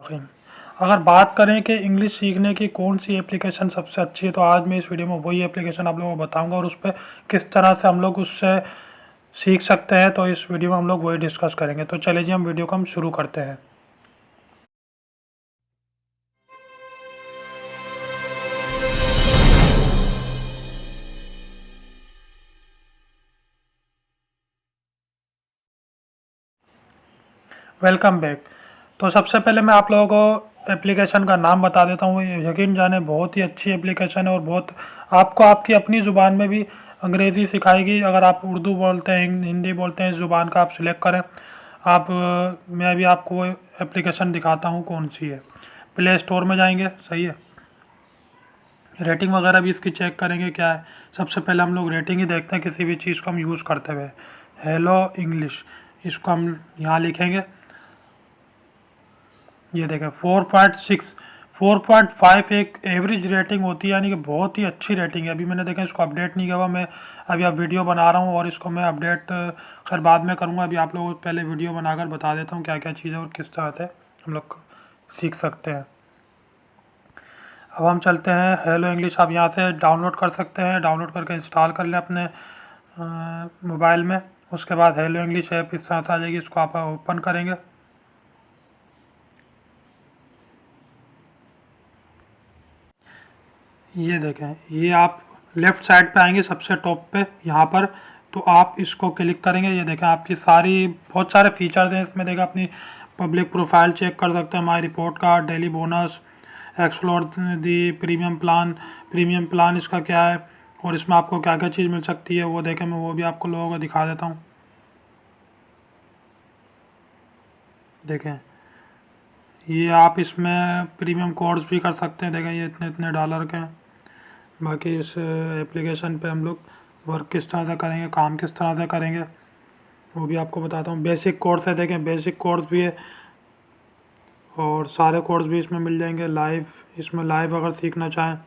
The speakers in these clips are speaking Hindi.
अगर बात करें कि इंग्लिश सीखने की कौन सी एप्लीकेशन सबसे अच्छी है, तो आज मैं इस वीडियो में वही एप्लीकेशन आप लोगों को बताऊंगा और उस पर किस तरह से हम लोग उससे सीख सकते हैं। तो इस वीडियो में हम लोग वही डिस्कस करेंगे। तो चलिए जी, हम वीडियो को शुरू करते हैं। Welcome back. तो सबसे पहले मैं आप लोगों को एप्लीकेशन का नाम बता देता हूँ। यकीन जाने बहुत ही अच्छी एप्लीकेशन है और बहुत आपको आपकी अपनी ज़ुबान में भी अंग्रेज़ी सिखाएगी। अगर आप उर्दू बोलते हैं, हिंदी बोलते हैं, इस ज़ुबान का आप सिलेक्ट करें। मैं अभी आपको एप्लीकेशन दिखाता हूँ कौन सी है। प्ले स्टोर में जाएंगे, सही है। रेटिंग वगैरह भी इसकी चेक करेंगे क्या है। सबसे पहले हम लोग रेटिंग ही देखते हैं किसी भी चीज़ को हम यूज़ करते हुए। हेलो इंग्लिश, इसको हम यहाँ लिखेंगे। ये देखें 4.6, 4.5 एक एवरेज रेटिंग होती है, यानी कि बहुत ही अच्छी रेटिंग है। अभी मैंने देखा इसको अपडेट नहीं किया हुआ, मैं अभी अब वीडियो बना रहा हूँ और इसको मैं अपडेट खैर बाद में करूँगा। अभी आप लोगों को पहले वीडियो बनाकर बता देता हूँ क्या क्या चीज़ें और किस तरह से हम लोग सीख सकते हैं। अब हम चलते हैं हेलो इंग्लिश। आप यहाँ से डाउनलोड कर सकते हैं, डाउनलोड करके इंस्टॉल कर लें अपने मोबाइल में। उसके बाद हेलो इंग्लिश ऐप इस तरह से आ जाएगी, इसको आप ओपन करेंगे। ये देखें, ये आप लेफ़्ट साइड पे आएंगे सबसे टॉप पे यहाँ पर, तो आप इसको क्लिक करेंगे। ये देखें आपकी सारी बहुत सारे फीचर्स हैं इसमें। देखें अपनी पब्लिक प्रोफाइल चेक कर सकते हैं, माई report card, daily bonus, explore the premium plan इसका क्या है और इसमें आपको क्या क्या चीज़ मिल सकती है वो देखें। मैं वो भी आपको लोगों को दिखा देता हूँ। देखें ये आप इसमें प्रीमियम कोर्स भी कर सकते हैं। देखें ये इतने इतने डॉलर के हैं। बाकी इस एप्लीकेशन पे हम लोग वर्क किस तरह से करेंगे, काम किस तरह से करेंगे, वो भी आपको बताता हूँ। बेसिक कोर्स है, देखें बेसिक कोर्स भी है और सारे कोर्स भी इसमें मिल जाएंगे। लाइव, इसमें लाइव अगर सीखना चाहें,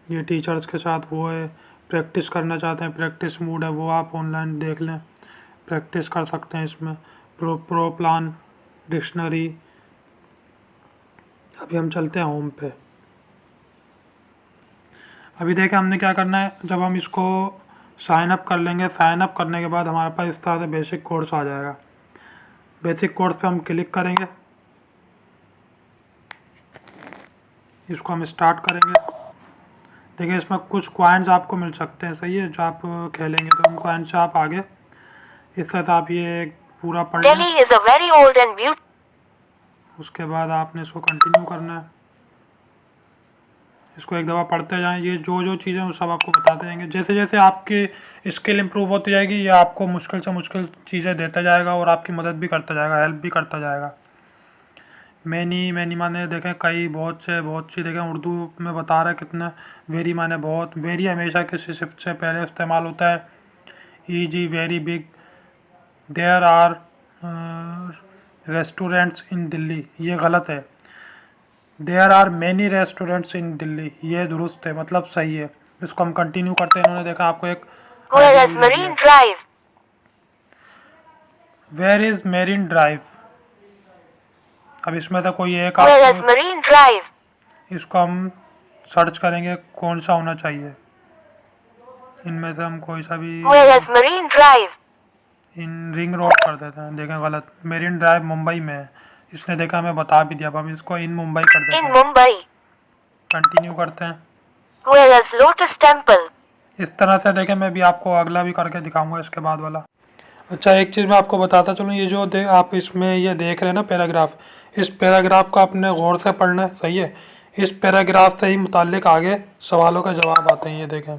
ये टीचर्स के साथ वो है। प्रैक्टिस करना चाहते हैं, प्रैक्टिस मूड है, वो आप ऑनलाइन देख लें, प्रैक्टिस कर सकते हैं इसमें। Pro plan, dictionary. अभी हम चलते हैं होम पे। अभी देखें हमने क्या करना है, जब हम इसको साइन अप कर लेंगे, साइन अप करने के बाद हमारे पास इस तरह से बेसिक कोर्स आ जाएगा। बेसिक कोर्स पे हम क्लिक करेंगे, इसको हम स्टार्ट करेंगे। देखिए इसमें कुछ कॉइन्स आपको मिल सकते हैं, सही है, जो आप खेलेंगे तो उन कॉइन्स से आप आगे इस तरह से आप ये पूरा पढ़ लें। उसके बाद आपने इसको कंटिन्यू करना है। इसको एक दफ़ा पढ़ते जाएं, ये जो जो चीज़ें वो सब आपको बताते जाएंगे। जैसे जैसे आपकी स्किल इंप्रूव होती जाएगी, ये आपको मुश्किल से मुश्किल चीज़ें देता जाएगा और आपकी मदद भी करता जाएगा, हेल्प भी करता जाएगा। मैनी माने देखें कई, बहुत सी देखें उर्दू में बता रहा है कितना। वेरी माने बहुत, वेरी हमेशा किसी शिफ्ट से पहले इस्तेमाल होता है। Easy, very big, there are restaurants in Delhi, ये गलत है। There are many restaurants in Delhi, ये दुरुस्त है, मतलब सही है। इसको हम कंटिन्यू करते हैं। इन्होंने देखा आपको एक वेयर इज मेरीन ड्राइव। अब इसमें से कोई एक इसको हम सर्च करेंगे कौन सा होना चाहिए। इनमें से हम कोई सा भी इन रिंग रोड कर देते हैं। देखें गलत, मेरीन ड्राइव मुंबई में है। इसने देखा हमें बता भी दिया, अब हम इसको इन मुंबई कर देते हैं। कंटिन्यू करते हैं। लोटस टेम्पल, इस तरह से देखें। मैं भी आपको अगला भी करके दिखाऊंगा इसके बाद वाला। अच्छा एक चीज़ मैं आपको बताता चलूँ, ये जो आप इसमें ये देख रहे हैं ना पैराग्राफ, इस पैराग्राफ को आपने गौर से पढ़ना है, सही है। इस पैराग्राफ से ही मुताल्लिक आगे सवालों का जवाब आते हैं। ये देखें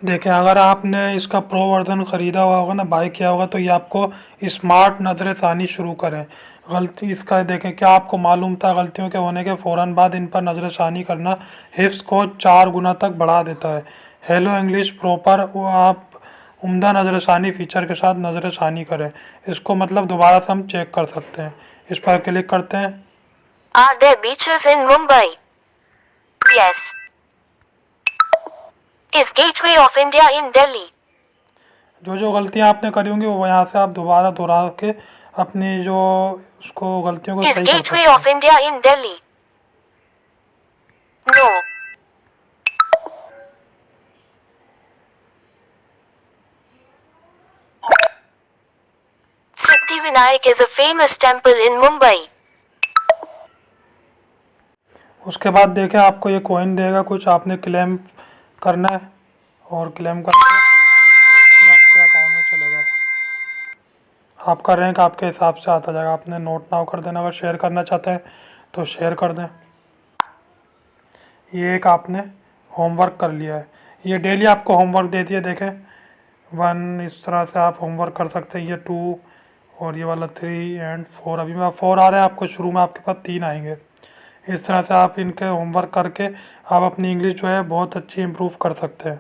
देखें अगर आपने इसका प्रो वर्जन ख़रीदा हुआ होगा ना, बाय किया होगा, तो ये आपको स्मार्ट नजर षानी शुरू करें। गलती इसका देखें, क्या आपको मालूम था गलतियों के होने के फ़ौरन बाद इन पर नजर षानी करना हिफ्स को 4 गुना तक बढ़ा देता है। हेलो इंग्लिश प्रॉपर वो आप उम्दा नजर षानी फीचर के साथ नजर षानी करें। इसको मतलब दोबारा से हम चेक कर सकते हैं। इस पर क्लिक करते हैं। Are there beaches in Mumbai? Yes. Is Gateway of India in Delhi? जो जो गलतियाँ आपने करी होंगी वो यहाँ से आप दोबारा दोहरा के अपनी जो उसको गलतियों को Is सही कर Gateway सकते of हैं। India in Delhi? No. Siddhivinayak is a famous temple in Mumbai. उसके बाद देखें आपको ये कॉइन देगा कुछ, आपने क्लेम करना है और क्लेम करके ये आपके अकाउंट में चलेगा। आपका रैंक आपके हिसाब से आता जाएगा। आपने नोट नाउ कर देना। अगर शेयर करना चाहते हैं तो शेयर कर दें। ये एक आपने होमवर्क कर लिया है। ये डेली आपको होमवर्क देती है, देखें 1 इस तरह से आप होमवर्क कर सकते हैं। ये 2 और ये वाला 3 एंड 4। अभी मैं 4 आ रहा है आपको, शुरू में आपके पास 3 आएंगे। इस तरह से आप इनके होमवर्क करके आप अपनी इंग्लिश जो है बहुत अच्छी इम्प्रूव कर सकते हैं।